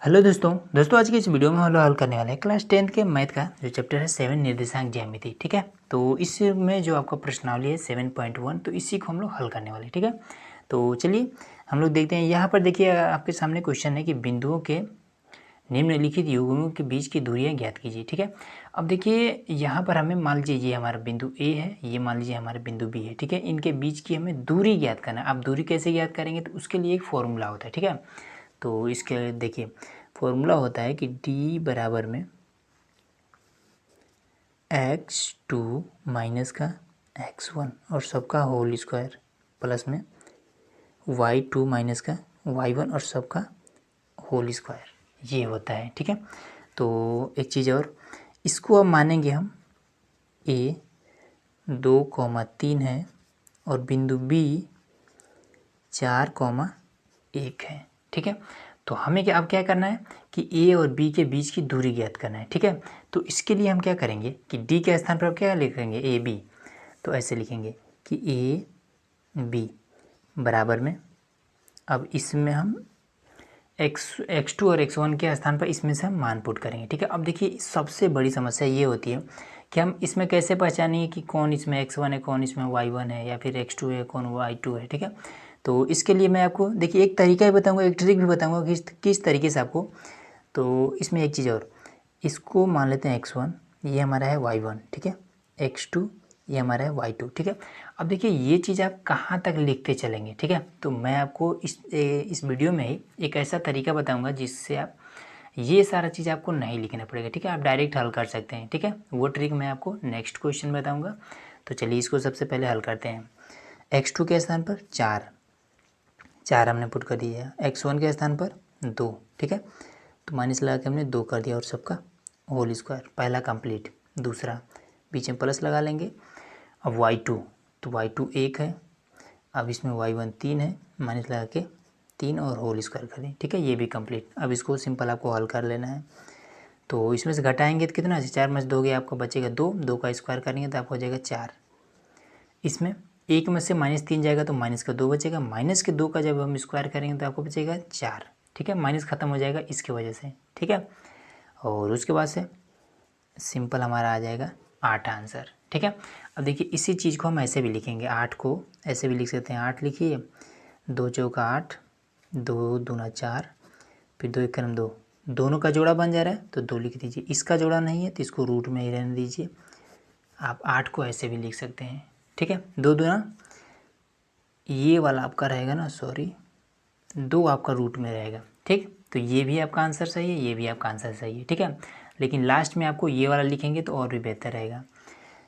Hello दोस्तों आज की इस वीडियो में हम लोग हल करने वाले हैं क्लास 10 के मैथ का जो चैप्टर है 7 निर्देशांक ज्यामिति। ठीक है, तो इसमें जो आपका प्रश्नावली है 7.1, तो इसी को हम लोग हल करने वाले हैं। ठीक है, तो चलिए हम लोग देखते हैं। यहाँ पर देखिए आपके सामने क्वेश्चन है कि बिंदुओं के निम्नलिखित युग्मों के बीच की दूरियाँ ज्ञात कीजिए। ठीक है, अब देखिए यहाँ पर हमें मान लीजिए ये हमारा बिंदु ए है, ये मान लीजिए हमारा बिंदु बी है। ठीक है, इनके बीच की हमें दूरी ज्ञात करना है। अब दूरी कैसे ज्ञात करेंगे, तो उसके लिए एक फॉर्मूला होता है। ठीक है, तो इसके देखिए फॉर्मूला होता है कि d बराबर में x2 माइनस का x1 और सबका होल स्क्वायर प्लस में y2 माइनस का y1 और सबका होल स्क्वायर, ये होता है। ठीक है, तो एक चीज़ और, इसको अब मानेंगे हम a 2,3 है और बिंदु b 4,1 है। ठीक है, तो हमें अब क्या करना है कि a और b के बीच की दूरी ज्ञात करना है। ठीक है, तो इसके लिए हम क्या करेंगे कि d के स्थान पर क्या लिखेंगे, a b। तो ऐसे लिखेंगे कि a b बराबर में, अब इसमें हम x2 और x1 के स्थान पर इसमें से हम मान पुट करेंगे। ठीक है, अब देखिए सबसे बड़ी समस्या ये होती है कि हम इसमें कैसे पहचानेंगे कि कौन इसमें x1 है, कौन इसमें y1 है, या फिर x2 है, कौन y2 है। ठीक है, तो इसके लिए मैं आपको देखिए एक तरीका ही बताऊंगा, एक ट्रिक भी बताऊंगा कि किस तरीके से आपको। तो इसमें एक चीज़ और, इसको मान लेते हैं x1, ये हमारा है y1। ठीक है, x2 ये हमारा है y2। ठीक है, अब देखिए ये चीज़ आप कहाँ तक लिखते चलेंगे। ठीक है, तो मैं आपको इस वीडियो में ही एक ऐसा तरीका बताऊंगा जिससे आप ये सारा चीज़ आपको नहीं लिखना पड़ेगा। ठीक है, आप डायरेक्ट हल कर सकते हैं। ठीक है, वो ट्रिक मैं आपको नेक्स्ट क्वेश्चन बताऊँगा। तो चलिए इसको सबसे पहले हल करते हैं। x2 के स्थान पर 4 हमने पुट कर दिया है, x1 के स्थान पर 2। ठीक है, तो माइनस लगा के हमने 2 कर दिया और सबका होल स्क्वायर, पहला कंप्लीट। दूसरा बीच में प्लस लगा लेंगे। अब y2, तो y2 1 है, अब इसमें y1 3 है, माइनस लगा के 3 और होल स्क्वायर कर दें। ठीक है, ये भी कंप्लीट। अब इसको सिंपल आपको हल कर लेना है। तो इसमें से घटाएंगे तो कितना, 4 में से दोगे आपको बचेगा 2, 2 का स्क्वायर करेंगे तो आपको हो जाएगा 4। इसमें 1 में से -3 जाएगा तो माइनस का 2 बचेगा, माइनस के 2 का जब हम स्क्वायर करेंगे तो आपको बचेगा 4। ठीक है, माइनस ख़त्म हो जाएगा इसकी वजह से। ठीक है, और उसके बाद से सिंपल हमारा आ जाएगा 8 आंसर। ठीक है, अब देखिए इसी चीज़ को हम ऐसे भी लिखेंगे, 8 को ऐसे भी लिख सकते हैं। 8 लिखिए, 2 चौका 8, 2 दूना 4, फिर 2 एकम 2, दोनों का जोड़ा बन जा रहा है तो 2 लिख दीजिए। इसका जोड़ा नहीं है तो इसको रूट में ही रहने दीजिए। आप 8 को ऐसे भी लिख सकते हैं। ठीक है, 2 दूना ये वाला आपका रहेगा ना, सॉरी 2 आपका रूट में रहेगा। ठीक, तो ये भी आपका आंसर सही है, ये भी आपका आंसर सही है। ठीक है, लेकिन लास्ट में आपको ये वाला लिखेंगे तो और भी बेहतर रहेगा।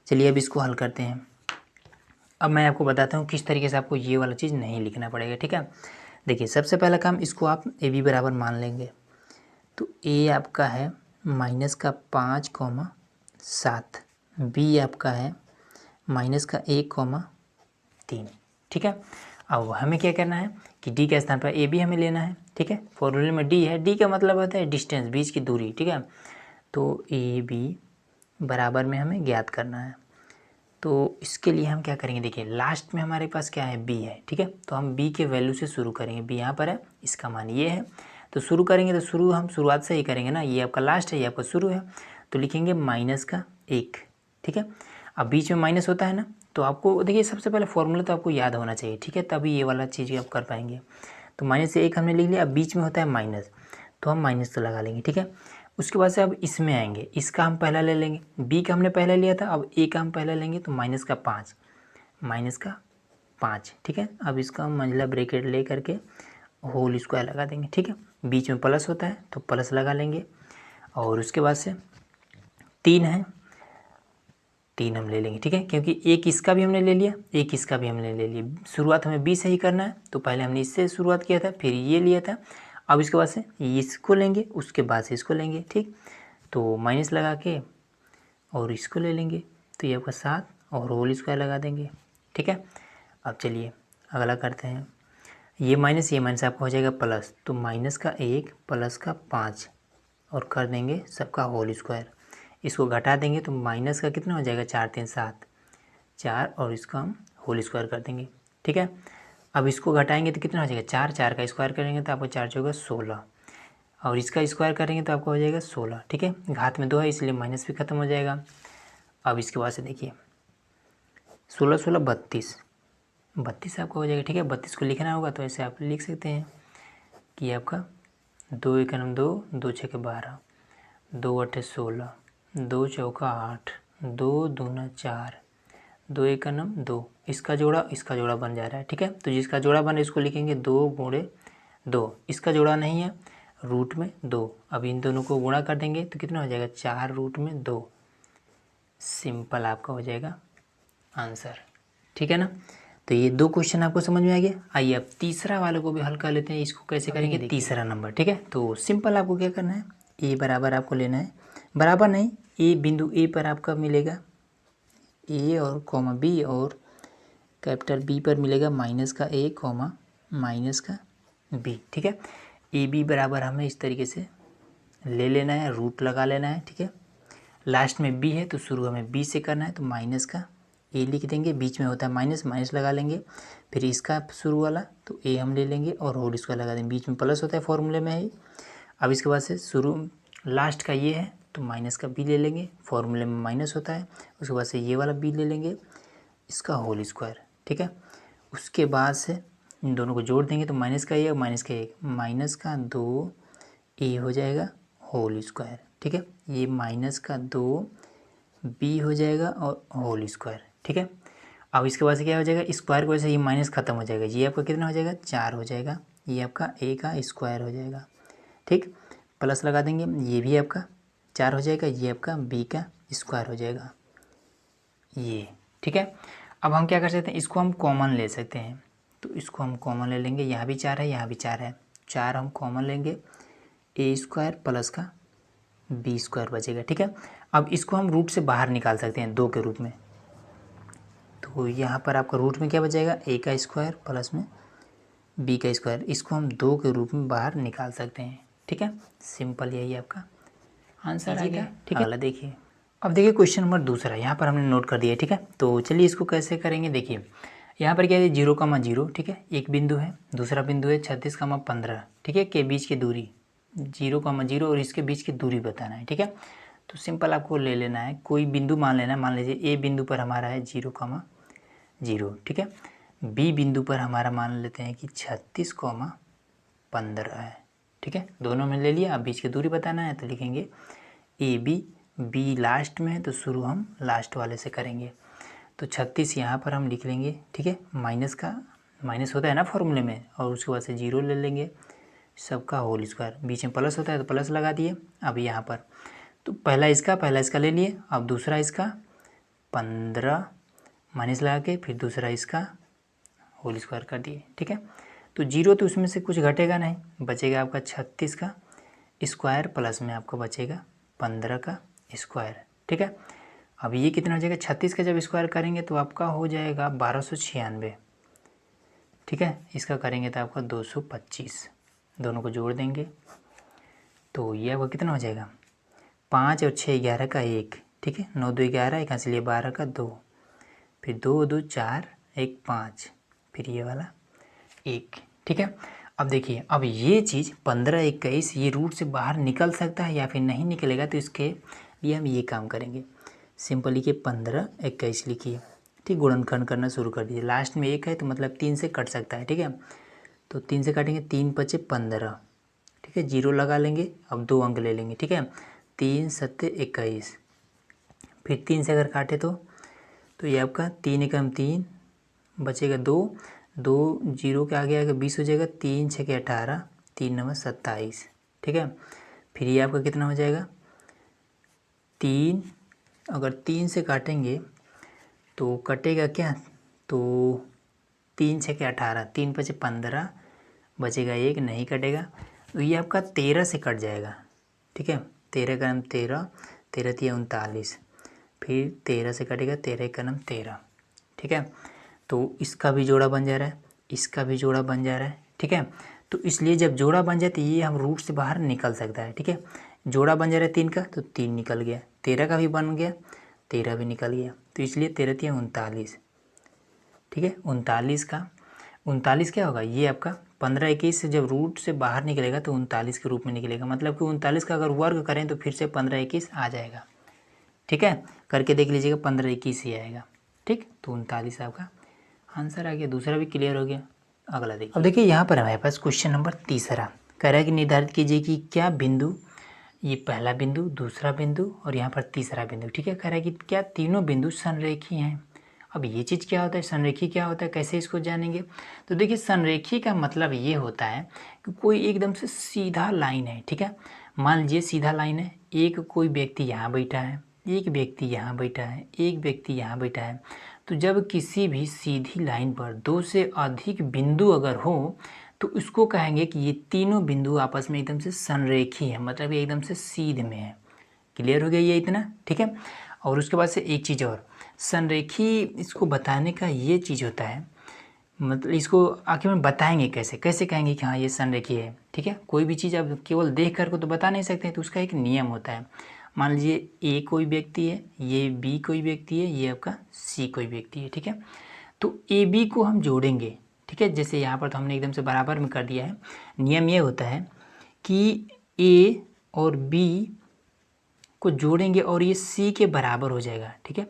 चलिए अब इसको हल करते हैं। अब मैं आपको बताता हूँ किस तरीके से आपको ये वाला चीज़ नहीं लिखना पड़ेगा। ठीक है, देखिए सबसे पहला काम, इसको आप ए बी बराबर मान लेंगे। तो ए आपका है -5,7, बी आपका है -1,3। ठीक है, अब हमें क्या करना है कि डी के स्थान पर ए बी हमें लेना है। ठीक है, फॉर्मूले में डी है, डी का मतलब होता है डिस्टेंस, बीच की दूरी। ठीक है, तो ए बी बराबर में हमें ज्ञात करना है। तो इसके लिए हम क्या करेंगे, देखिए लास्ट में हमारे पास क्या है, बी है। ठीक है, तो हम बी के वैल्यू से शुरू करेंगे। बी यहाँ पर है, इसका मान ये है, तो शुरू करेंगे तो हम शुरुआत से ही करेंगे ना, ये आपका लास्ट है, ये आपका शुरू है, तो लिखेंगे -1। ठीक है, अब बीच में माइनस होता है ना, तो आपको देखिए सबसे पहले फॉर्मूला तो आपको याद होना चाहिए। ठीक है, तभी ये वाला चीज़ आप कर पाएंगे। तो -1 हमने लिख लिया, अब बीच में होता है माइनस, तो हम माइनस तो लगा लेंगे। ठीक है, उसके बाद से अब इसमें आएंगे, इसका हम पहला ले लेंगे, बी का हमने पहले लिया था, अब ए का हम पहले लेंगे, तो -5, -5। ठीक है, अब इसका हम मंझला ब्रैकेट ले करके होल स्क्वायर लगा देंगे। ठीक है, बीच में प्लस होता है तो प्लस लगा लेंगे, और उसके बाद से 3 है, 3 हम ले लेंगे। ठीक है, क्योंकि एक इसका भी हमने ले लिया, एक इसका भी हमने ले लिया। शुरुआत हमें बी से ही करना है, तो पहले हमने इससे शुरुआत किया था, फिर ये लिया था, अब इसके बाद से इसको लेंगे, उसके बाद से इसको लेंगे। ठीक, तो माइनस लगा के और इसको ले लेंगे, तो ये आपका 7 और होल स्क्वायर लगा देंगे। ठीक है, अब चलिए अगला करते हैं। ये माइनस आपका हो जाएगा प्लस, तो -1 प्लस का 5 और कर देंगे सबका होल स्क्वायर। इसको घटा देंगे तो माइनस का कितना हो जाएगा, 4 3 7, 4 और इसका हम होल स्क्वायर कर देंगे। ठीक है, अब इसको घटाएंगे तो कितना हो जाएगा, 4 4 का स्क्वायर करेंगे तो आपको 4 चौका 16, और इसका स्क्वायर करेंगे तो आपका हो जाएगा 16। ठीक है, घात में 2 है इसलिए माइनस भी खत्म हो जाएगा। अब इसके बाद से देखिए 16 16 32, 32 आपका हो जाएगा। ठीक है, 32 को लिखना होगा तो ऐसे आप लिख सकते हैं कि आपका 2 एक 2, 2 6 12, 2 8 16, 2 चौका 8, 2 दूना 4, 2 एक 2, इसका जोड़ा बन जा रहा है। ठीक है, तो जिसका जोड़ा बन रहा है इसको लिखेंगे 2 गुणे 2, इसका जोड़ा नहीं है रूट में 2। अब इन दोनों को गुणा कर देंगे तो कितना हो जाएगा 4 रूट में 2। सिंपल आपका हो जाएगा आंसर। ठीक है ना, तो ये 2 क्वेश्चन आपको समझ में आ गया। आइए अब तीसरा वाले को भी हल कर लेते हैं। इसको कैसे करेंगे, तीसरा नंबर। ठीक है, तो सिंपल आपको क्या करना है, ए बराबर आपको लेना है, बराबर नहीं, ए बिंदु ए पर आपका मिलेगा ए और कॉमा बी, और कैपिटल बी पर मिलेगा माइनस का ए कॉमा माइनस का बी। ठीक है, ए बी बराबर हमें इस तरीके से ले लेना है, रूट लगा लेना है। ठीक है, लास्ट में बी है तो शुरू हमें बी से करना है, तो माइनस का ए लिख देंगे, बीच में होता है माइनस, माइनस लगा लेंगे। फिर इसका शुरू वाला तो ए हम ले लेंगे और होल स्क्वायर लगा देंगे, बीच में प्लस होता है फॉर्मूले में ही। अब इसके बाद से शुरू लास्ट का ये है तो माइनस का बी ले लेंगे, फॉर्मूले में माइनस होता है। उसके बाद से ये वाला बी ले लेंगे, इसका होल स्क्वायर। ठीक है, उसके बाद से इन दोनों को जोड़ देंगे तो माइनस का ए और माइनस का 1, माइनस का 2 ए हो जाएगा होल स्क्वायर। ठीक है, ये माइनस का 2 बी हो जाएगा और होल स्क्वायर। ठीक है, अब इसके बाद से क्या हो जाएगा, स्क्वायर की वजह से ये माइनस खत्म हो जाएगा, ये आपका कितना हो जाएगा 4 हो जाएगा, ये आपका ए का स्क्वायर हो जाएगा। ठीक, प्लस लगा देंगे, ये भी आपका 4 हो जाएगा, ये आपका बी का स्क्वायर हो जाएगा ये। ठीक है, अब हम क्या कर सकते हैं, इसको हम कॉमन ले सकते हैं, तो इसको हम कॉमन ले लेंगे, यहाँ भी 4 है यहाँ भी 4 है, 4 हम कॉमन लेंगे, ए स्क्वायर प्लस का बी स्क्वायर बचेगा। ठीक है, अब इसको हम रूट से बाहर निकाल सकते हैं 2 के रूप में, तो यहाँ पर आपका रूट में क्या बचेगा, ए का स्क्वायर प्लस में बी का स्क्वायर, इसको हम 2 के रूप में बाहर निकाल सकते हैं। ठीक है, सिंपल यही आपका आंसर आ गया। ठीक है, अगला देखिए, अब देखिए क्वेश्चन नंबर दूसरा, यहाँ पर हमने नोट कर दिया। ठीक है, तो चलिए इसको कैसे करेंगे, देखिए यहाँ पर क्या है 0,0। ठीक है, एक बिंदु है, दूसरा बिंदु है 36,15। ठीक है, के बीच की दूरी 0,0 और इसके बीच की दूरी बताना है। ठीक है, तो सिंपल आपको ले लेना है, कोई बिंदु मान लेना है, मान लीजिए ए बिंदु पर हमारा है 0,0। ठीक है, बी बिंदु पर हमारा मान लेते हैं कि 36,15 है। ठीक है, दोनों में ले लिया, अब बीच की दूरी बताना है तो लिखेंगे ए बी, बी लास्ट में है तो शुरू हम लास्ट वाले से करेंगे, तो 36 यहाँ पर हम लिख लेंगे। ठीक है, माइनस का माइनस होता है ना फॉर्मूले में, और उसके बाद से 0 ले लेंगे, सबका होल स्क्वायर, बीच में प्लस होता है तो प्लस लगा दिए। अब यहाँ पर तो पहला इसका ले लिए, अब दूसरा इसका 15 माइनस लगा के फिर दूसरा इसका होल स्क्वायर कर दिए। ठीक है, तो 0 तो उसमें से कुछ घटेगा नहीं, बचेगा आपका 36 का स्क्वायर प्लस में आपको बचेगा 15 का स्क्वायर। ठीक है, अब ये कितना हो जाएगा, 36 का जब स्क्वायर करेंगे तो आपका हो जाएगा 1296। ठीक है, इसका करेंगे तो आपका 225, दोनों को जोड़ देंगे तो ये आपका कितना हो जाएगा 5 और 6 11 का 1। ठीक है, 9 2 11, एक इसलिए 12 का 2, फिर 2 2 4 1 5, फिर ये वाला 1। ठीक है, अब देखिए, अब ये चीज़ 15 21 ये रूट से बाहर निकल सकता है या फिर नहीं निकलेगा, तो इसके लिए हम ये काम करेंगे, सिंपल लिखिए 15 21 लिखिए। ठीक, गुणनखंड करना शुरू कर दीजिए, लास्ट में 1 है तो मतलब 3 से कट सकता है। ठीक है, तो 3 से काटेंगे, 3 5 15। ठीक है, 0 लगा लेंगे, अब 2 अंक ले लेंगे। ठीक है, 3 7 21, फिर 3 से अगर काटे तो ये आपका 3 एकम 3 बचेगा 2, 2 0 के आगे आगे 20 हो जाएगा, 3 6 के 18, 3 9 27। ठीक है, फिर ये आपका कितना हो जाएगा 3, अगर 3 से काटेंगे तो कटेगा क्या, तो 3 6 के 18, 3 5 15, बचेगा 1, नहीं कटेगा, तो ये आपका 13 से कट जाएगा। ठीक है, 13 का नाम 13, 13 3 39, फिर 13 से कटेगा, 13 का नाम 13। ठीक है, तो इसका भी जोड़ा बन जा रहा है, इसका भी जोड़ा बन जा रहा है। ठीक है, तो इसलिए जब जोड़ा बन जाए तो ये हम रूट से बाहर निकल सकता है। ठीक है, जोड़ा बन जा रहा है 3 का तो 3 निकल गया, 13 का भी बन गया, 13 भी निकल गया, तो इसलिए 13 3 39। ठीक है, 39 का 39 क्या होगा, ये आपका 15 21 से जब रूट से बाहर निकलेगा तो 39 के रूप में निकलेगा, मतलब कि 39 का अगर वर्ग करें तो फिर से 15 21 आ जाएगा। ठीक है, करके देख लीजिएगा 15 21 ही आएगा। ठीक, तो 39 आपका आंसर आ गया। दूसरा भी क्लियर हो गया। अगला देखिए। अब देखिए यहाँ पर हमारे पास क्वेश्चन नंबर तीसरा कह रहा है कि निर्धारित कीजिए कि क्या बिंदु, ये पहला बिंदु, दूसरा बिंदु और यहाँ पर तीसरा बिंदु, ठीक है, कह रहा है कि क्या तीनों बिंदु संरेखी हैं। अब ये चीज़ क्या होता है, संरेखी क्या होता है, कैसे इसको जानेंगे। तो देखिए संरेखी का मतलब ये होता है कि कोई एकदम से सीधा लाइन है। ठीक है, मान लीजिए सीधा लाइन है, एक कोई व्यक्ति यहाँ बैठा है, एक व्यक्ति यहाँ बैठा है, एक व्यक्ति यहाँ बैठा है। तो जब किसी भी सीधी लाइन पर दो से अधिक बिंदु अगर हो तो उसको कहेंगे कि ये तीनों बिंदु आपस में एकदम से संरेखी है, मतलब ये एकदम से सीध में है। क्लियर हो गया ये इतना। ठीक है, और उसके बाद से एक चीज़ और, संरेखी इसको बताने का ये चीज़ होता है, मतलब इसको आखिर में बताएंगे कैसे, कैसे कहेंगे कि हाँ ये संरेखी है। ठीक है, कोई भी चीज़ आप केवल देख कर को तो बता नहीं सकते, तो उसका एक नियम होता है। मान लीजिए ए कोई व्यक्ति है, ये बी कोई व्यक्ति है, ये आपका सी कोई व्यक्ति है। ठीक है, तो ए बी को हम जोड़ेंगे। ठीक है, जैसे यहाँ पर तो हमने एकदम से बराबर में कर दिया है। नियम ये होता है कि ए और बी को जोड़ेंगे और ये सी के बराबर हो जाएगा। ठीक है,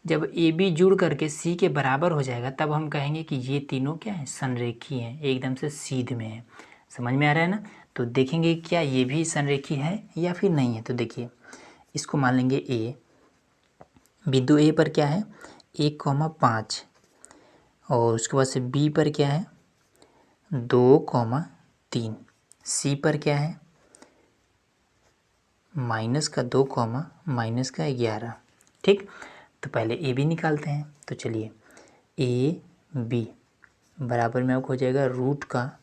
जब ए बी जुड़ करके सी के बराबर हो जाएगा तब हम कहेंगे कि ये तीनों क्या है, संरेखी हैं, एकदम से सीध में है। समझ में आ रहा है ना। तो देखेंगे क्या ये भी संरेखी है या फिर नहीं है। तो देखिए इसको मान लेंगे ए, बिंदु ए पर क्या है 1,5, और उसके बाद से बी पर क्या है 2,3, सी पर क्या है -2, -11। ठीक, तो पहले ए बी निकालते हैं। तो चलिए ए बी बराबर में आपको हो जाएगा रूट का,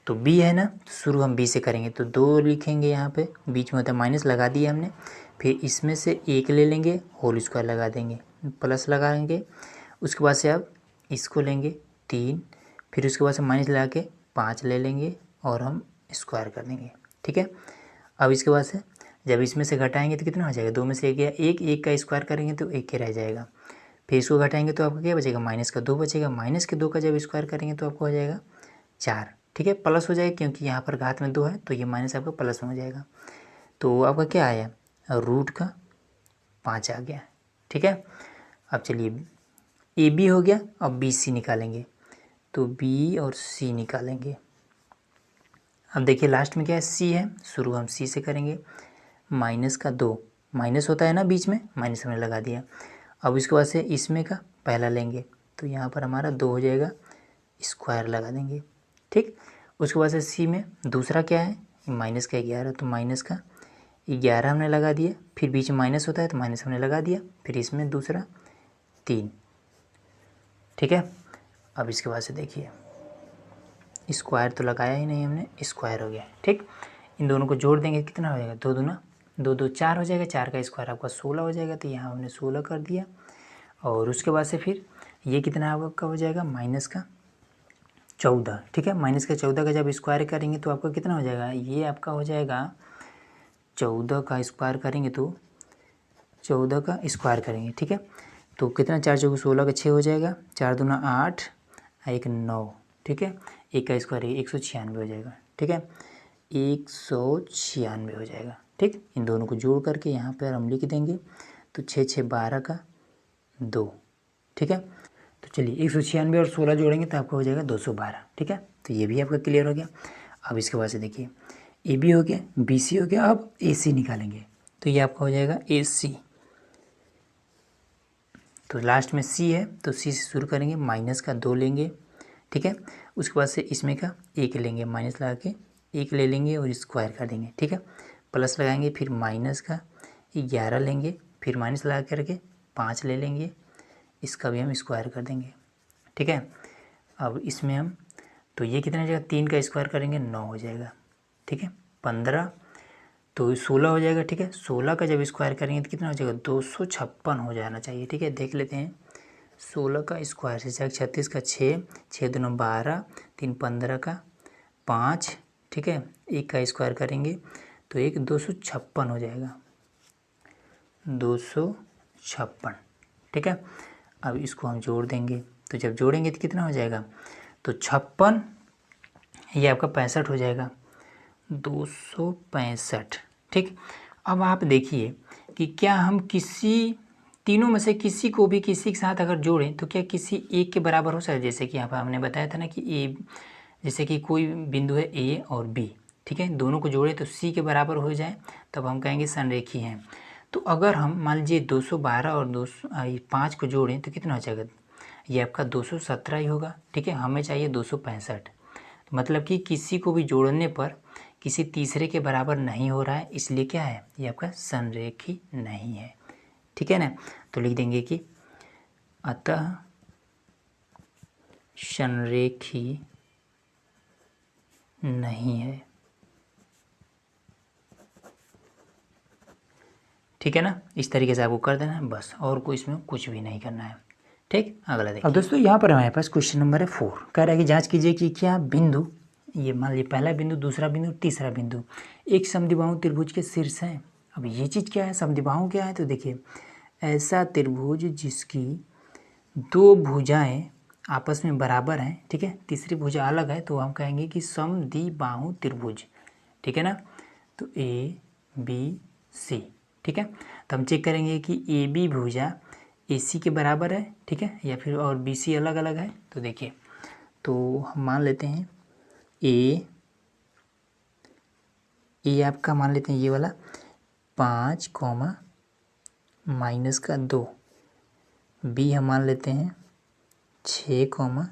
तो बी है ना, तो शुरू हम बी से करेंगे तो 2 लिखेंगे, यहाँ पे बीच में होता है माइनस, लगा दिया हमने। फिर इसमें से 1 ले लेंगे, होल स्क्वायर लगा देंगे, प्लस लगाएंगे। उसके बाद से अब इसको लेंगे 3, फिर उसके बाद से माइनस लगा के 5 ले लेंगे और हम स्क्वायर कर देंगे। ठीक है, अब इसके बाद से जब इसमें से घटाएंगे तो कितना हो जाएगा, 2 में से 1 गया, एक का स्क्वायर करेंगे तो 1 के रह जाएगा। फिर इसको घटाएंगे तो आपका क्या बचेगा, -2 बचेगा। -2 का जब स्क्वायर करेंगे तो आपको हो जाएगा 4। ठीक है, प्लस हो जाएगा क्योंकि यहाँ पर घात में 2 है तो ये माइनस आपका प्लस में हो जाएगा। तो आपका क्या आया, रूट का 5 आ गया। ठीक है, अब चलिए ए बी हो गया, अब बी सी निकालेंगे। तो बी और सी निकालेंगे। अब देखिए लास्ट में क्या है, सी है, शुरू हम सी से करेंगे। -2 माइनस होता है ना बीच में, माइनस हमने लगा दिया। अब इसके बाद से इसमें का पहला लेंगे तो यहाँ पर हमारा 2 हो जाएगा, स्क्वायर लगा देंगे। ठीक, उसके बाद से सी में दूसरा क्या है -11, तो -11 हमने लगा दिया। फिर बीच में माइनस होता है तो माइनस हमने लगा दिया। फिर इसमें दूसरा 3। ठीक है, अब इसके बाद से देखिए स्क्वायर तो लगाया ही नहीं हमने, स्क्वायर हो गया। ठीक, इन दोनों को जोड़ देंगे, कितना हो जाएगा, 2 दूना 2, 2 4 हो जाएगा, 4 का स्क्वायर आपका 16 हो जाएगा। तो यहाँ हमने 16 कर दिया। और उसके बाद से फिर ये कितना आपका हो जाएगा, -14। ठीक है, -14 का जब स्क्वायर करेंगे तो आपका कितना हो जाएगा, ये आपका हो जाएगा 14 का स्क्वायर करेंगे तो 14 का स्क्वायर करेंगे। ठीक है, तो कितना, 4 चौके 16 का 6 हो जाएगा, 4 दूना 8, 1 9। ठीक है, 1 का स्क्वायर 196 हो जाएगा। ठीक है, 196 हो जाएगा। ठीक, इन दोनों को जोड़ करके यहाँ पर हम लिख देंगे तो 6 6 12 का 2। ठीक है, तो चलिए 196 और 16 जोड़ेंगे तो आपका हो जाएगा 212। ठीक है, तो ये भी आपका क्लियर हो गया। अब इसके बाद से देखिए ए बी हो गया, बी सी हो गया, अब ए सी निकालेंगे तो ये आपका हो जाएगा ए सी। तो लास्ट में सी है तो सी से शुरू करेंगे, -2 लेंगे। ठीक है, उसके बाद से इसमें का 1 लेंगे, माइनस लगा के 1 ले लेंगे और स्क्वायर कर देंगे। ठीक है, प्लस लगाएंगे, फिर -11 लेंगे, फिर माइनस लगा करके 5 ले लेंगे, इसका भी हम स्क्वायर कर देंगे। ठीक है, अब इसमें हम तो ये कितना हो जाएगा, 3 का स्क्वायर करेंगे 9 हो जाएगा। ठीक है, 15 तो 16 हो जाएगा। ठीक है, 16 का जब स्क्वायर करेंगे तो कितना हो जाएगा, 256 हो जाना चाहिए। ठीक है, देख लेते हैं 16 का स्क्वायर से जाएगा 36 का 6, 6 दूना 12, 3 15 का 5। ठीक है, 1 का स्क्वायर करेंगे तो 256 हो जाएगा, 256। ठीक है, अब इसको हम जोड़ देंगे तो जब जोड़ेंगे तो कितना हो जाएगा, तो 56 ये आपका 65 हो जाएगा, 265। ठीक, अब आप देखिए कि क्या हम किसी तीनों में से किसी को भी किसी के साथ अगर जोड़ें तो क्या किसी एक के बराबर हो सकता है। जैसे कि यहाँ पर हमने बताया था ना कि ए, जैसे कि कोई बिंदु है ए और बी, ठीक है, दोनों को जोड़े तो सी के बराबर हो जाए, तब हम कहेंगे संरेखी हैं। तो अगर हम मान लीजिए 212 और 205 को जोड़ें तो कितना हो जाएगा, ये आपका 217 ही होगा। ठीक है, हमें चाहिए 265, मतलब कि किसी को भी जोड़ने पर किसी तीसरे के बराबर नहीं हो रहा है, इसलिए क्या है, ये आपका संरेखी नहीं है। ठीक है ना, तो लिख देंगे कि अतः संरेखी नहीं है। ठीक है ना, इस तरीके से आपको कर देना है बस, और कोई इसमें कुछ भी नहीं करना है। ठीक, अगला देखिए। अब दोस्तों यहाँ पर हमारे पास क्वेश्चन नंबर है 4, कह रहा है कि जांच कीजिए कि क्या बिंदु, ये मान लीजिए पहला बिंदु, दूसरा बिंदु, तीसरा बिंदु एक समद्विबाहु त्रिभुज के शीर्ष हैं। अब ये चीज़ क्या है, समद्विबाहु क्या है, तो देखिए ऐसा त्रिभुज जिसकी दो भुजाएं आपस में बराबर हैं, ठीक है, तीसरी भुजा अलग है, तो हम कहेंगे कि समद्विबाहु त्रिभुज। ठीक है ना, तो ए बी सी। ठीक है, तो हम चेक करेंगे कि ए बी भुजा ए सी के बराबर है, ठीक है, या फिर और बी सी अलग अलग है। तो देखिए, तो हम मान लेते हैं ए आपका मान लेते हैं ये वाला 5 माइनस का 2, बी हम मान लेते हैं 6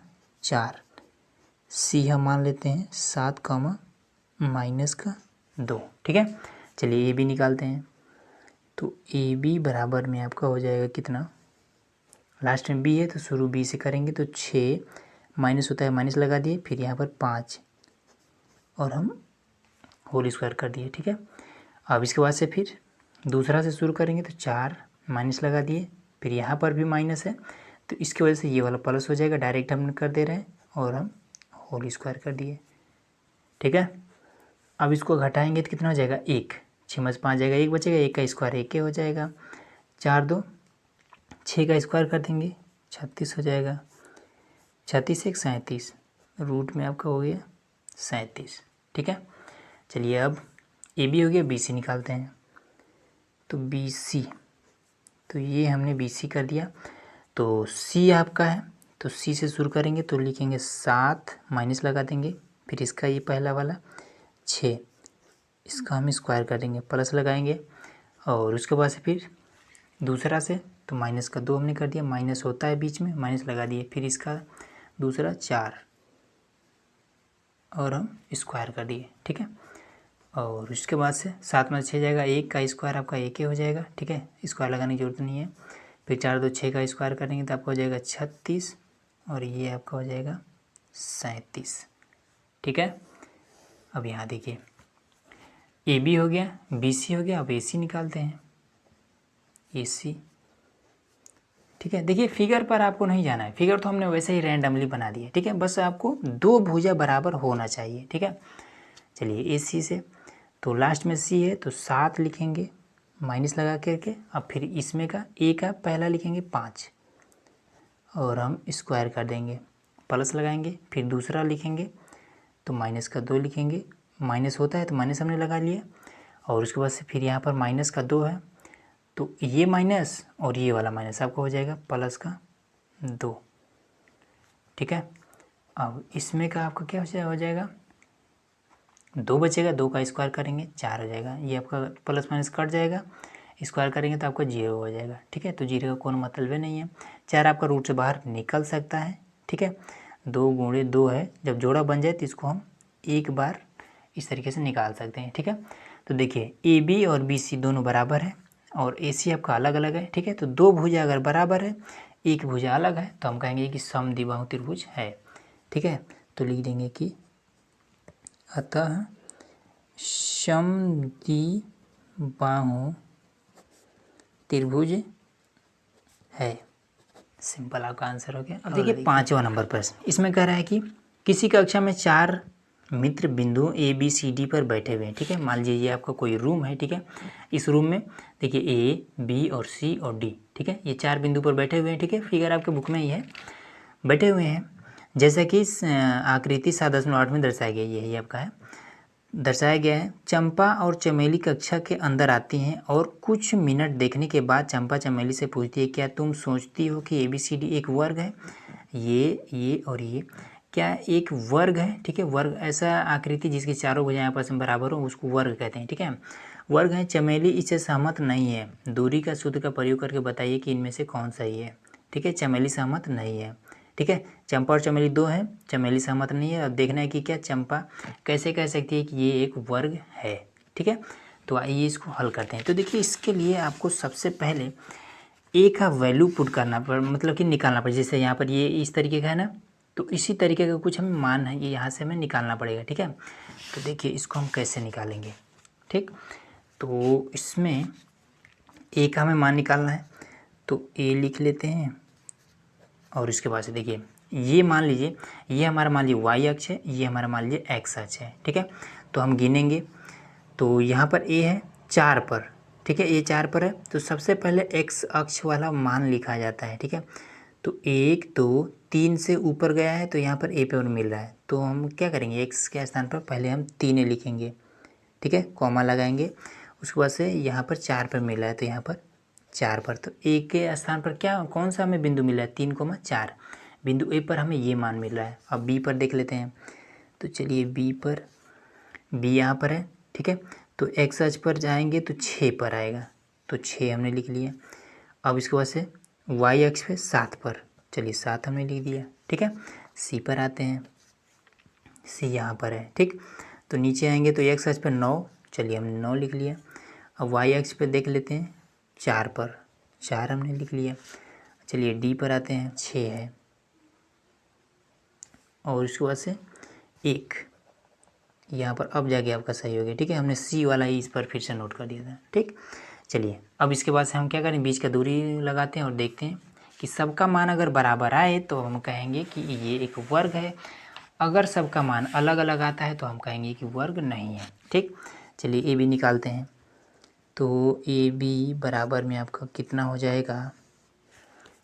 सी हम मान लेते हैं 7 माइनस का 2। ठीक है, चलिए ए बी निकालते हैं। तो ए बी बराबर में आपका हो जाएगा कितना, लास्ट में बी है तो शुरू बी से करेंगे, तो 6 माइनस होता है, माइनस लगा दिए, फिर यहाँ पर 5 और हम होल स्क्वायर कर दिए। ठीक है, अब इसके बाद से फिर दूसरा से शुरू करेंगे, तो 4 माइनस लगा दिए, फिर यहाँ पर भी माइनस है, तो इसकी वजह से ये वाला प्लस हो जाएगा, डायरेक्ट हम कर दे रहे हैं और हम होल स्क्वायर कर दिए। ठीक है, अब इसको घटाएंगे तो कितना हो जाएगा, 1, 6 में 5 जाएगा, 1 बचेगा, 1 का स्क्वायर 1 हो जाएगा, 4 2 6 का स्क्वायर कर देंगे 36 हो जाएगा, 36 1 37, रूट में आपका हो गया 37। ठीक है, चलिए अब ए बी हो गया, बी सी निकालते हैं। तो बी सी, तो ये हमने बी सी कर दिया, तो सी आपका है, तो सी से शुरू करेंगे तो लिखेंगे 7 माइनस लगा देंगे, फिर इसका ये पहला वाला 6, इसका हम स्क्वायर कर देंगे, प्लस लगाएंगे, और उसके बाद से फिर दूसरा से तो माइनस का 2 हमने कर दिया, माइनस होता है बीच में, माइनस लगा दिए, फिर इसका दूसरा 4 और हम स्क्वायर कर दिए। ठीक है, और उसके बाद से 7 में 6 जाएगा, 1 का स्क्वायर आपका 1 हो जाएगा। ठीक है, स्क्वायर लगाने की जरूरत नहीं है, फिर 4 2 6 का स्क्वायर करेंगे तो आपका हो जाएगा 36 और ये आपका हो जाएगा 37। ठीक है, अब यहाँ देखिए ए बी हो गया, बी सी हो गया, अब ए सी निकालते हैं, ए सी। ठीक है, देखिए फिगर पर आपको नहीं जाना है, फिगर तो हमने वैसे ही रैंडमली बना दिया। ठीक है, बस आपको दो भुजा बराबर होना चाहिए। ठीक है, चलिए ए सी से, तो लास्ट में सी है तो 7 लिखेंगे माइनस लगा करके, अब फिर इसमें का ए का पहला लिखेंगे 5 और हम स्क्वायर कर देंगे, प्लस लगाएंगे, फिर दूसरा लिखेंगे तो माइनस का 2 लिखेंगे, माइनस होता है तो माइनस हमने लगा लिया, और उसके बाद से फिर यहाँ पर माइनस का 2 है तो ये माइनस और ये वाला माइनस आपका हो जाएगा प्लस का 2। ठीक है, अब इसमें का आपका क्या हो जाएगा 2 बचेगा, 2 का स्क्वायर करेंगे 4 हो जाएगा, ये आपका प्लस माइनस कट जाएगा, स्क्वायर करेंगे तो आपका 0 हो जाएगा। ठीक है, तो 0 का कोई मतलब नहीं है, 4 आपका रूट से बाहर निकल सकता है। ठीक है, 2 गुणे 2 है, जब जोड़ा बन जाए तो इसको हम एक बार इस तरीके से निकाल सकते हैं। ठीक है, तो देखिए ए बी और बी सी दोनों बराबर है और ए सी आपका अलग अलग है। ठीक है, तो दो भुजा अगर बराबर है, एक भुजा अलग है, तो हम कहेंगे कि समद्विबाहु त्रिभुज है। ठीक है, तो लिख देंगे कि अतः समद्विबाहु त्रिभुज है। सिंपल आपका आंसर हो गया। अब देखिए 5वां नंबर प्रश्न, इसमें कह रहा है कि किसी कक्षा में 4 मित्र बिंदु ए बी सी डी पर बैठे हुए हैं। ठीक है, मान लीजिए ये आपका कोई रूम है। ठीक है, इस रूम में देखिए ए बी और सी और डी, ठीक है, ये 4 बिंदु पर बैठे हुए हैं। ठीक है, फिगर आपके बुक में ही है, बैठे हुए हैं। जैसा कि आकृति 7.8 में दर्शाया गया, यही आपका है, दर्शाया गया है। चंपा और चमेली कक्षा के अंदर आती हैं और कुछ मिनट देखने के बाद चंपा चमेली से पूछती है, क्या तुम सोचती हो कि ABCD एक वर्ग है? ये और ये क्या एक वर्ग है? ठीक है, वर्ग ऐसा आकृति जिसकी चारों भुजाएं आपस में बराबर हो उसको वर्ग कहते हैं। ठीक है, वर्ग है। चमेली इससे सहमत नहीं है। दूरी का सूत्र का प्रयोग करके बताइए कि इनमें से कौन सही है। ठीक है, चमेली सहमत नहीं है। ठीक है, चंपा और चमेली दो हैं, चमेली सहमत नहीं है। अब देखना है कि क्या चंपा कैसे कह सकती है कि ये एक वर्ग है। ठीक है, तो आइए इसको हल करते हैं। तो देखिए, इसके लिए आपको सबसे पहले ए का वैल्यू पुट करना पड़, मतलब कि निकालना पड़े। जैसे यहाँ पर ये इस तरीके का है ना, तो इसी तरीके का कुछ हमें मान है, ये यहाँ से हमें निकालना पड़ेगा। ठीक है, तो देखिए इसको हम कैसे निकालेंगे। ठीक, तो इसमें ए का हमें मान निकालना है, तो ए लिख लेते हैं। और इसके बाद से देखिए, ये मान लीजिए, ये हमारा मान लीजिए वाई अक्ष है, ये हमारा मान लीजिए एक्स अक्ष है। ठीक है, तो हम गिनेंगे। तो यहाँ पर ए है 4 पर। ठीक है, ए 4 पर है, तो सबसे पहले एक्स अक्ष वाला मान लिखा जाता है। ठीक है, तो 1 2 3 से ऊपर गया है, तो यहाँ पर ए पर मिल रहा है, तो हम क्या करेंगे, एक्स के स्थान पर पहले हम 3 लिखेंगे। ठीक है, कॉमा लगाएंगे। उसके बाद से यहाँ पर 4 पर मिला है, तो यहाँ पर 4 पर, तो ए के स्थान पर क्या कौन सा हमें बिंदु मिला है, 3,4। बिंदु ए पर हमें ये मान मिल रहा है। अब बी पर देख लेते हैं, तो चलिए बी पर, बी यहाँ पर है। ठीक है, तो एक्स अक्ष पर जाएंगे तो 6 पर आएगा, तो 6 हमने लिख लिया। अब इसके बाद से वाई अक्ष पे 7 पर, चलिए 7 हमने लिख दिया। ठीक है, सी पर आते हैं, सी यहाँ पर है। ठीक, तो नीचे आएंगे तो एक्स अक्ष पर 9, चलिए हमने 9 लिख लिया। अब वाई अक्ष पे देख लेते हैं 4 पर, 4 हमने लिख लिया। चलिए डी पर आते हैं, 6 है। और उसके बाद से 1 यहाँ पर, अब जाके आपका सही हो गया। ठीक है, हमने सी वाला ही इस पर फिर से नोट कर दिया था। ठीक, चलिए अब इसके बाद से हम क्या करें, बीच का दूरी लगाते हैं और देखते हैं कि सबका मान अगर बराबर आए तो हम कहेंगे कि ये एक वर्ग है। अगर सबका मान अलग अलग आता है तो हम कहेंगे कि वर्ग नहीं है। ठीक, चलिए ए बी निकालते हैं। तो ए बी बराबर में आपका कितना हो जाएगा,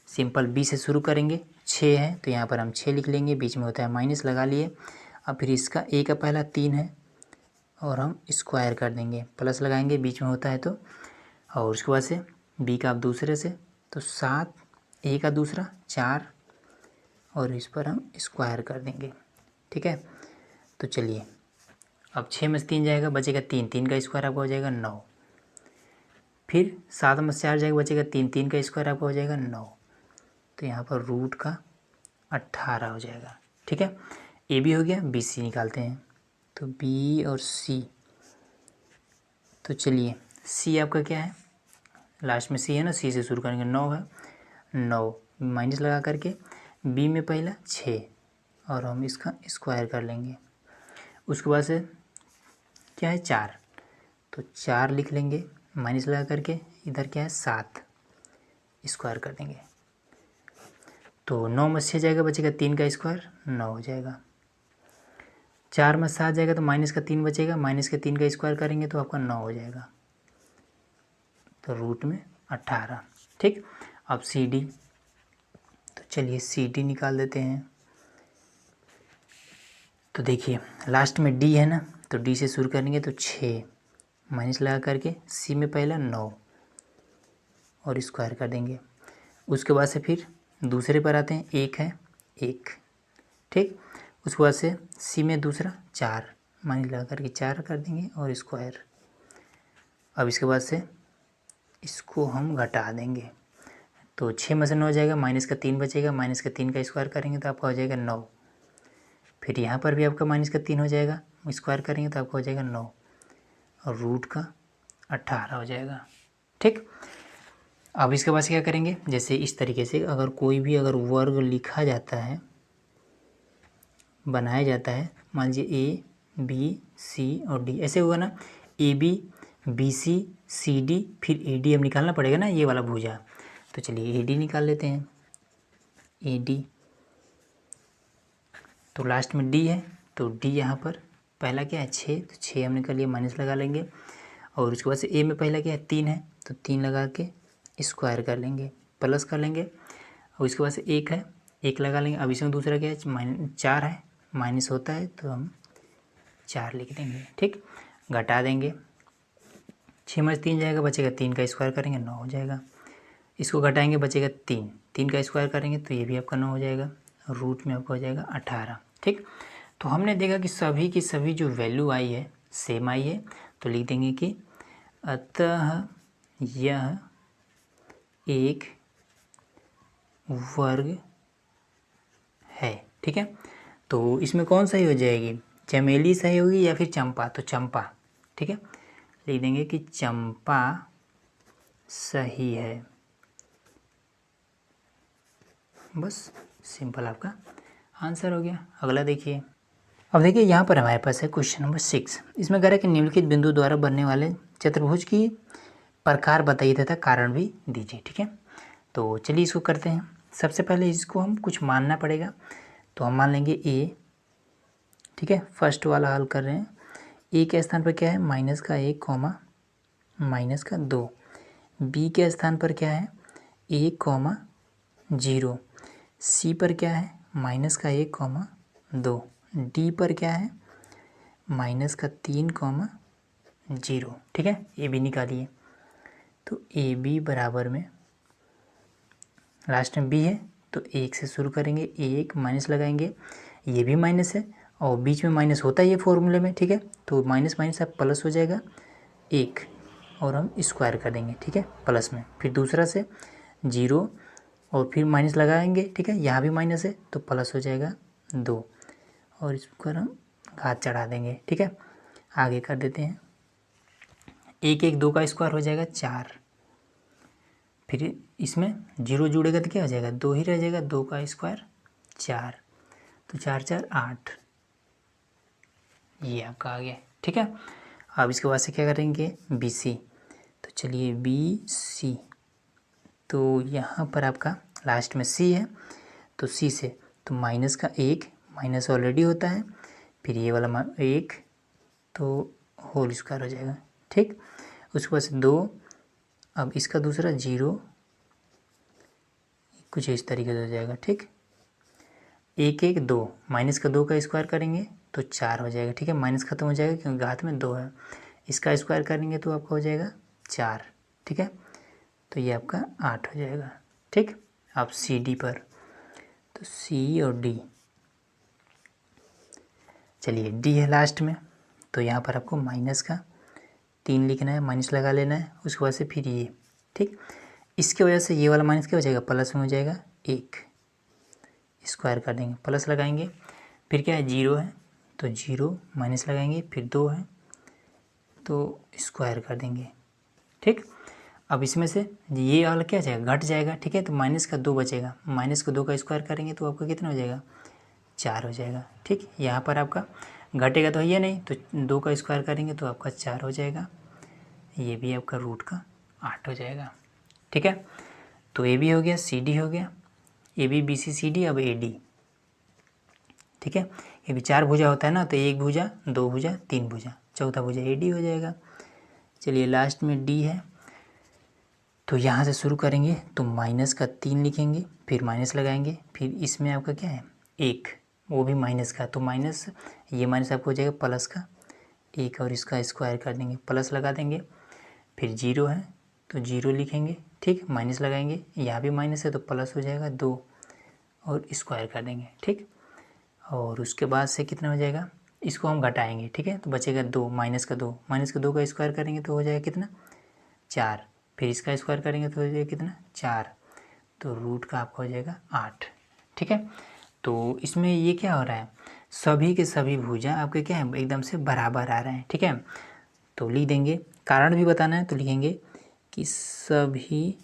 सिंपल बी से शुरू करेंगे, 6 है तो यहाँ पर हम 6 लिख लेंगे, बीच में होता है माइनस लगा लिए। अब फिर इसका ए का पहला 3 है और हम स्क्वायर कर देंगे, प्लस लगाएंगे, बीच में होता है तो। और उसके बाद से बी का अब दूसरे से, तो 7, ए का दूसरा 4, और इस पर हम स्क्वायर कर देंगे। ठीक है, तो चलिए अब 6 में से 3 जाएगा, बचेगा 3, 3 का स्क्वायर आपका हो जाएगा 9। फिर 7 में से 4 जाएगा, बचेगा 3, 3 का स्क्वायर आपका हो जाएगा 9। तो यहाँ पर रूट का 18 हो जाएगा। ठीक है, ए बी हो गया, बी सी निकालते हैं। तो बी और सी, तो चलिए सी आपका क्या है, लास्ट में सी है ना, सी से शुरू करेंगे, 9 है, 9 माइनस लगा करके बी में पहला 6 और हम इसका स्क्वायर कर लेंगे। उसके बाद से क्या है 4, तो 4 लिख लेंगे, माइनस लगा करके इधर क्या है 7, स्क्वायर कर देंगे। तो 9 में 6 जाएगा, बचेगा 3 का स्क्वायर, 9 हो जाएगा। 4 में 7 जाएगा तो माइनस का 3 बचेगा, माइनस के 3 का स्क्वायर करेंगे तो आपका 9 हो जाएगा, तो रूट में 18। ठीक, अब सी डी, तो चलिए सी डी निकाल देते हैं। तो देखिए लास्ट में डी है ना, तो डी से शुरू करेंगे तो 6 माइनस लगा करके सी में पहला 9 और स्क्वायर कर देंगे। उसके बाद से फिर दूसरे पर आते हैं, 1 है 1। ठीक, उसके बाद से सी में दूसरा 4 माइनस लगा करके 4 कर देंगे और स्क्वायर। अब इसके बाद से इसको हम घटा देंगे, तो 6 में से 9 जाएगा, माइनस का 3 बचेगा, माइनस का 3 का स्क्वायर करेंगे तो आपका हो जाएगा 9। फिर यहाँ पर भी आपका माइनस का 3 हो जाएगा, स्क्वायर करेंगे तो आपका हो जाएगा 9 और रूट का 18 हो जाएगा। ठीक, अब इसके बाद से क्या करेंगे, जैसे इस तरीके से अगर कोई भी अगर वर्ग लिखा जाता है, बनाया जाता है, मान लीजिए ए बी सी और डी ऐसे होगा ना, A B B C C D, फिर ए डी हम निकालना पड़ेगा ना, ये वाला भुजा। तो चलिए ए डी निकाल लेते हैं, ए डी, तो लास्ट में डी है, तो डी यहाँ पर पहला क्या है 6, तो 6 हमने कर लिया, माइनस लगा लेंगे। और उसके बाद से ए में पहला क्या है 3 है, तो 3 लगा के स्क्वायर कर लेंगे, प्लस कर लेंगे। और उसके बाद से 1 है, 1 लगा लेंगे। अब इसमें दूसरा क्या है, 4 है, माइनस होता है तो हम 4 लिख देंगे। ठीक, घटा देंगे, 6 में 3 जाएगा, बचेगा 3 का स्क्वायर करेंगे 9 हो जाएगा। इसको घटाएंगे बचेगा 3, 3 का स्क्वायर करेंगे तो ये भी आपका 9 हो जाएगा। रूट में आपका हो जाएगा 18। ठीक, तो हमने देखा कि सभी की सभी जो वैल्यू आई है सेम आई है, तो लिख देंगे कि अतः यह एक वर्ग है। ठीक है, तो इसमें कौन सही हो जाएगी, चमेली सही होगी या फिर चंपा, तो चंपा। ठीक है, लिख देंगे कि चंपा सही है। बस सिंपल आपका आंसर हो गया। अगला देखिए, अब देखिए यहाँ पर हमारे पास है क्वेश्चन नंबर 6। इसमें कह रहा है कि निम्नलिखित बिंदु द्वारा बनने वाले चतुर्भुज की प्रकार बताइए तथा कारण भी दीजिए। ठीक है, तो चलिए इसको करते हैं। सबसे पहले इसको हम कुछ मानना पड़ेगा, तो हम मान लेंगे ए। ठीक है, फर्स्ट वाला हल कर रहे हैं। ए के स्थान पर क्या है, -1 कॉमा -2। बी के स्थान पर क्या है, 1, 0। सी पर क्या है, -1, 2। डी पर क्या है, -3, 0। ठीक है, ए बी निकालिए। तो ए बी बराबर में लास्ट में बी है तो 1 से शुरू करेंगे, 1 माइनस लगाएंगे, ये भी माइनस है और बीच में माइनस होता है ये फॉर्मूले में। ठीक है, तो माइनस माइनस अब प्लस हो जाएगा 1 और हम स्क्वायर कर देंगे। ठीक है, प्लस में फिर दूसरा से 0 और फिर माइनस लगाएंगे। ठीक है, यहाँ भी माइनस है तो प्लस हो जाएगा 2 और इस पर हम घात चढ़ा देंगे। ठीक है, आगे कर देते हैं। 1 2 का स्क्वायर हो जाएगा 4, फिर इसमें 0 जुड़ेगा तो क्या हो जाएगा, 2 ही रह जाएगा, 2 का स्क्वायर 4, तो 4 4 8, ये आपका आ गया। ठीक है, अब इसके बाद से क्या करेंगे, बी सी। तो चलिए बी सी, तो यहाँ पर आपका लास्ट में सी है तो सी से तो माइनस का 1, माइनस ऑलरेडी होता है, फिर ये वाला 1 तो होल स्क्वायर हो जाएगा। ठीक, उसके बाद से 2, अब इसका दूसरा 0, कुछ इस तरीके से हो जाएगा। ठीक, 1 2, माइनस का 2 का स्क्वायर करेंगे तो 4 हो जाएगा। ठीक है, माइनस खत्म हो जाएगा क्योंकि घात में 2 है, इसका स्क्वायर करेंगे तो आपका हो जाएगा 4। ठीक है, तो ये आपका 8 हो जाएगा। ठीक, अब सी डी पर, तो सी और डी, चलिए डी है लास्ट में, तो यहाँ पर आपको माइनस का 3 लिखना है, माइनस लगा लेना है, उसके बाद से फिर ये। ठीक, इसके वजह से ये वाला माइनस क्या हो जाएगा, प्लस में हो जाएगा 1, स्क्वायर कर देंगे, प्लस लगाएंगे, फिर क्या है 0 है तो 0 माइनस लगाएंगे, फिर 2 है तो स्क्वायर कर देंगे। ठीक, अब इसमें से ये वाला क्या जाएगा, घट जाएगा। ठीक है, तो माइनस का 2 बचेगा, माइनस का 2 का स्क्वायर करेंगे तो आपका कितना हो जाएगा, 4 हो जाएगा। ठीक, यहाँ पर आपका घटेगा तो ये नहीं, तो 2 का स्क्वायर करेंगे तो आपका 4 हो जाएगा, ये भी आपका रूट का 8 हो जाएगा। ठीक है, तो ए बी हो गया, सी डी हो गया, A B B C C D, अब ए डी। ठीक है, ये भी 4 भुजा होता है ना, तो 1 भुजा 2 भुजा 3 भुजा, चौथा भुजा ए डी हो जाएगा। चलिए लास्ट में डी है, तो यहाँ से शुरू करेंगे तो माइनस का 3 लिखेंगे, फिर माइनस लगाएंगे, फिर इसमें आपका क्या है 1, वो भी माइनस का, तो माइनस ये माइनस आपको हो जाएगा प्लस का 1 और इसका स्क्वायर कर देंगे, प्लस लगा देंगे, फिर 0 है तो 0 लिखेंगे। ठीक, माइनस लगाएंगे, यहाँ भी माइनस है तो प्लस हो जाएगा 2 और स्क्वायर कर देंगे। ठीक, और उसके बाद से कितना हो जाएगा, इसको हम घटाएंगे। ठीक है, तो बचेगा 2, माइनस का 2, माइनस का 2 का स्क्वायर करेंगे तो हो जाएगा कितना 4, फिर इसका स्क्वायर करेंगे तो हो जाएगा कितना 4, तो रूट का आपका हो जाएगा 8। ठीक है, तो इसमें ये क्या हो रहा है, सभी के सभी भुजा आपके क्या है एकदम से बराबर आ रहे हैं। ठीक है, तो लिख देंगे, कारण भी बताना है तो लिखेंगे कि सभी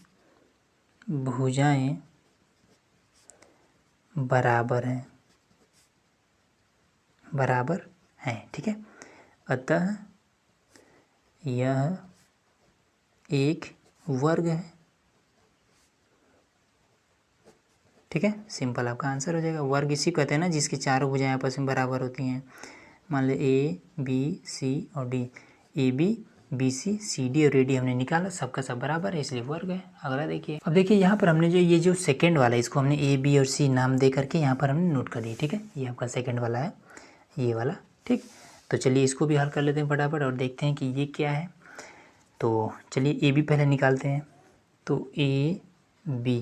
भुजाएं बराबर हैं, बराबर हैं। ठीक है, अतः यह एक वर्ग है। ठीक है, सिंपल आपका आंसर हो जाएगा। वर्ग इसी कहते हैं ना जिसकी चारों भुजाएं आपस में बराबर होती हैं। मान लो ए बी सी और D, A B BC CD और AD हमने निकाला, सबका सब बराबर है इसलिए वर्ग है। अगला देखिए, अब देखिए यहाँ पर हमने जो ये जो सेकंड वाला है इसको हमने A B और C नाम दे करके यहाँ पर हमने नोट कर दिया, ठीक है। ये आपका सेकंड वाला है, ये वाला, ठीक। तो चलिए इसको भी हल कर लेते हैं फटाफट और देखते हैं कि ये क्या है। तो चलिए AB पहले निकालते हैं। तो AB,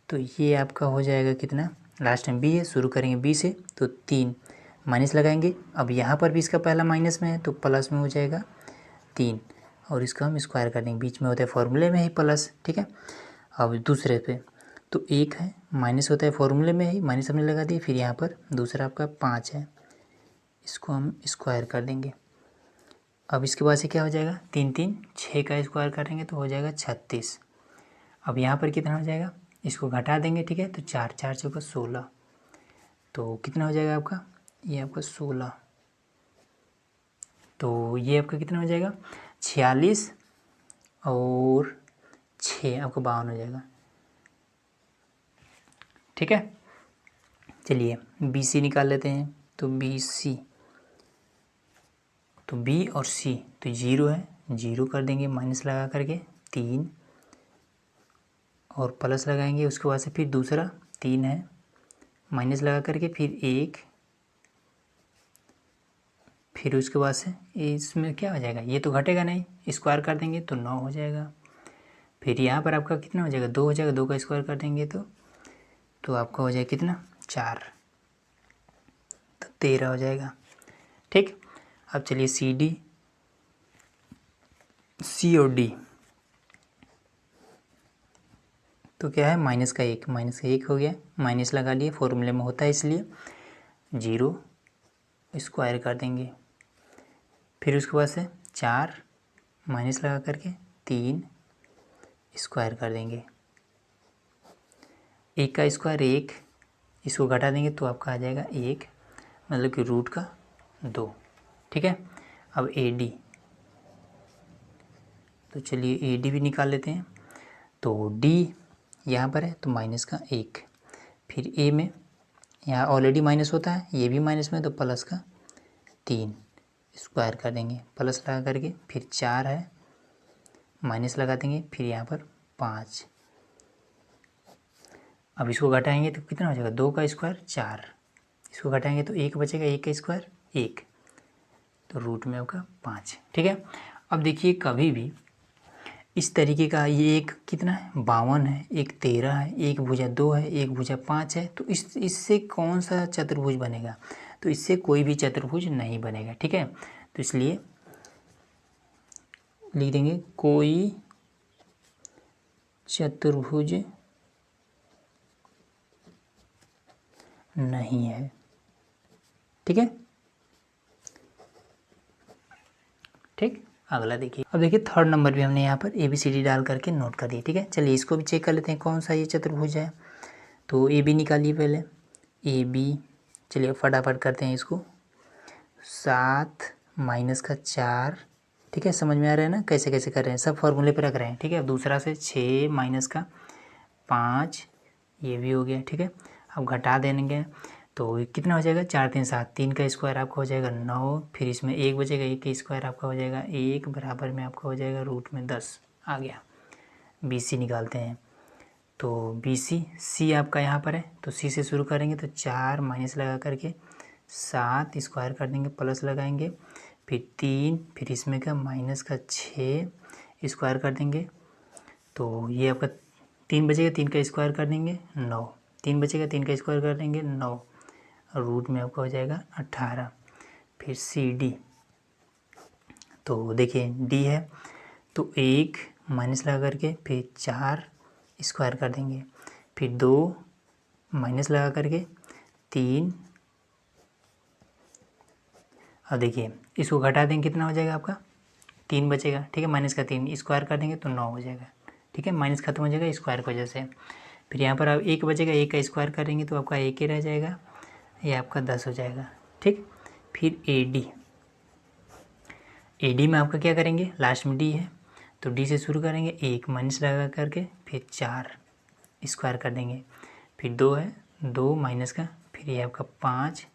तो ये आपका हो जाएगा कितना, लास्ट में B है, शुरू करेंगे B से, तो 3 माइनस लगाएंगे। अब यहाँ पर भी इसका पहला माइनस में है तो प्लस में हो जाएगा 3, और इसका हम स्क्वायर कर देंगे, बीच में होता है फॉर्मूले में ही प्लस, ठीक है। अब दूसरे पे तो 1 है, माइनस होता है फॉर्मूले में ही, माइनस हमने लगा दिया। फिर यहाँ पर दूसरा आपका 5 है, इसको हम स्क्वायर कर देंगे। अब इसके बाद से क्या हो जाएगा, 3 3 6 का स्क्वायर करेंगे तो हो जाएगा 36। अब यहाँ पर कितना हो जाएगा, इसको घटा देंगे, ठीक है। तो 4 4 चौका 16, तो कितना हो जाएगा आपका, ये आपका 16, तो ये आपका कितना हो जाएगा 46 और 6 आपका 52 हो जाएगा, ठीक है। चलिए BC निकाल लेते हैं। तो BC, तो B और C तो 0 है, 0 कर देंगे माइनस लगा करके 3 और प्लस लगाएंगे, उसके बाद से फिर दूसरा 3 है, माइनस लगा करके फिर 1, फिर उसके बाद से इसमें क्या हो जाएगा, ये तो घटेगा नहीं, स्क्वायर कर देंगे तो 9 हो जाएगा। फिर यहाँ पर आपका कितना हो जाएगा, 2 हो जाएगा, 2 का स्क्वायर कर देंगे तो आपका हो जाएगा कितना 4, तो 13 हो जाएगा, ठीक। अब चलिए CD, C और D, तो क्या है माइनस का 1 हो गया, माइनस लगा लिए, फॉर्मूले में होता है इसलिए 0 स्क्वायर कर देंगे। फिर उसके बाद से 4 माइनस लगा करके 3 स्क्वायर कर देंगे, 1 का स्क्वायर 1, इसको घटा देंगे तो आपका आ जाएगा 1, मतलब कि रूट का 2, ठीक है। अब AD, तो चलिए AD भी निकाल लेते हैं। तो D यहाँ पर है तो माइनस का 1, फिर A में यहाँ ऑलरेडी माइनस होता है, ये भी माइनस में तो प्लस का 3 स्क्वायर कर देंगे, प्लस लगा करके फिर 4 है, माइनस लगा देंगे, फिर यहाँ पर 5। अब इसको घटाएंगे तो कितना हो जाएगा, 2 का स्क्वायर 4, इसको घटाएंगे तो 1 बचेगा, 1 का स्क्वायर 1, तो रूट में आपका 5, ठीक है। अब देखिए कभी भी इस तरीके का, ये एक कितना है 52 है, एक 13 है, एक भुजा 2 है, एक भुजा 5 है, तो इससे कौन सा चतुर्भुज बनेगा, तो इससे कोई भी चतुर्भुज नहीं बनेगा, ठीक है। तो इसलिए लिख देंगे कोई चतुर्भुज नहीं है, ठीक है, ठीक। अगला देखिए, अब देखिए थर्ड नंबर भी हमने यहाँ पर ABCD डाल करके नोट कर दिया, ठीक है। चलिए इसको भी चेक कर लेते हैं कौन सा ये चतुर्भुज है। तो AB निकालिए पहले, AB, चलिए फटाफट करते हैं इसको, 7 माइनस का 4, ठीक है। समझ में आ रहा है ना कैसे कैसे कर रहे हैं, सब फॉर्मूले पे रख रहे हैं, ठीक है। अब दूसरा से 6 माइनस का 5, ये भी हो गया, ठीक है। अब घटा देंगे तो कितना हो जाएगा, 4 3 7, 3 का स्क्वायर आपका हो जाएगा 9, फिर इसमें 1 बचेगा, 1 का स्क्वायर आपका हो जाएगा 1, बराबर में आपका हो जाएगा रूट में 10 आ गया। BC निकालते हैं। तो BC, C आपका यहाँ पर है तो C से शुरू करेंगे तो 4 माइनस लगा करके 7 स्क्वायर कर देंगे, प्लस लगाएंगे, फिर 3, फिर इसमें का माइनस का 6 स्क्वायर कर देंगे, तो ये आपका 3 बचेगा, 3 का स्क्वायर कर देंगे 9, 3 बचेगा, 3 का स्क्वायर कर देंगे 9, रूट में आपका हो जाएगा 18। फिर CD, तो देखिए D है तो 1 माइनस लगा करके फिर 4 स्क्वायर कर देंगे, फिर 2 माइनस लगा करके 3, अब देखिए इसको घटा देंगे कितना हो जाएगा आपका 3 बचेगा, ठीक है। माइनस का 3 स्क्वायर कर देंगे तो 9 हो जाएगा, ठीक है। माइनस खत्म हो जाएगा स्क्वायर की वजह से। फिर यहाँ पर आप 1 बचेगा, 1 का स्क्वायर करेंगे तो आपका 1 ही रह जाएगा, ये आपका 10 हो जाएगा, ठीक। फिर AD में आपका क्या करेंगे, लास्ट में D है तो D से शुरू करेंगे, 1 माइनस लगा करके फिर 4 स्क्वायर कर देंगे, फिर 2 है, 2 माइनस का, फिर ये आपका 5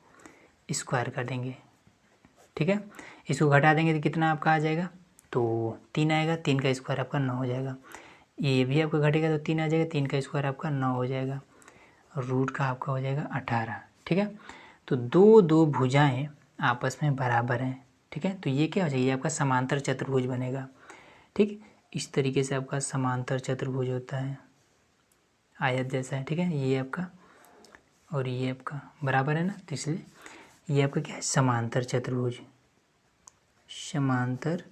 स्क्वायर कर देंगे, ठीक है। इसको घटा देंगे तो कितना आपका आ जाएगा, तो 3 आएगा, 3 का स्क्वायर आपका 9 हो जाएगा। ये भी आपका घटेगा तो 3 आ जाएगा, 3 का स्क्वायर आपका 9 हो जाएगा, रूट का आपका हो जाएगा 18। ठीक है, तो दो भुजाएं आपस में बराबर हैं। ठीक है, तो ये क्या हो जाएगा, ये आपका समांतर चतुर्भुज बनेगा। ठीक, इस तरीके से आपका समांतर चतुर्भुज होता है, आयत जैसा है। ठीक है, ये आपका और ये आपका बराबर है ना, तो इसलिए ये आपका क्या है, समांतर चतुर्भुज, समांतर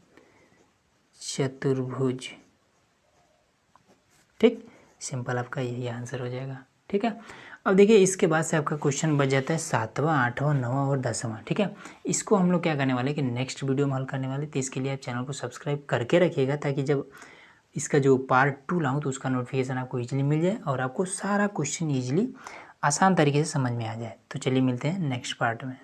चतुर्भुज। ठीक, सिंपल आपका यही आंसर हो जाएगा। ठीक है, अब देखिए इसके बाद से आपका क्वेश्चन बच जाता है 7वां, 8वां, 9वां और 10वां। ठीक है, इसको हम लोग क्या करने वाले कि नेक्स्ट वीडियो में हल करने वाले, तो इसके लिए आप चैनल को सब्सक्राइब करके रखिएगा, ताकि जब इसका जो पार्ट 2 लाऊँ तो उसका नोटिफिकेशन आपको ईजिली मिल जाए और आपको सारा क्वेश्चन ईजिली आसान तरीके से समझ में आ जाए। तो चलिए मिलते हैं नेक्स्ट पार्ट में।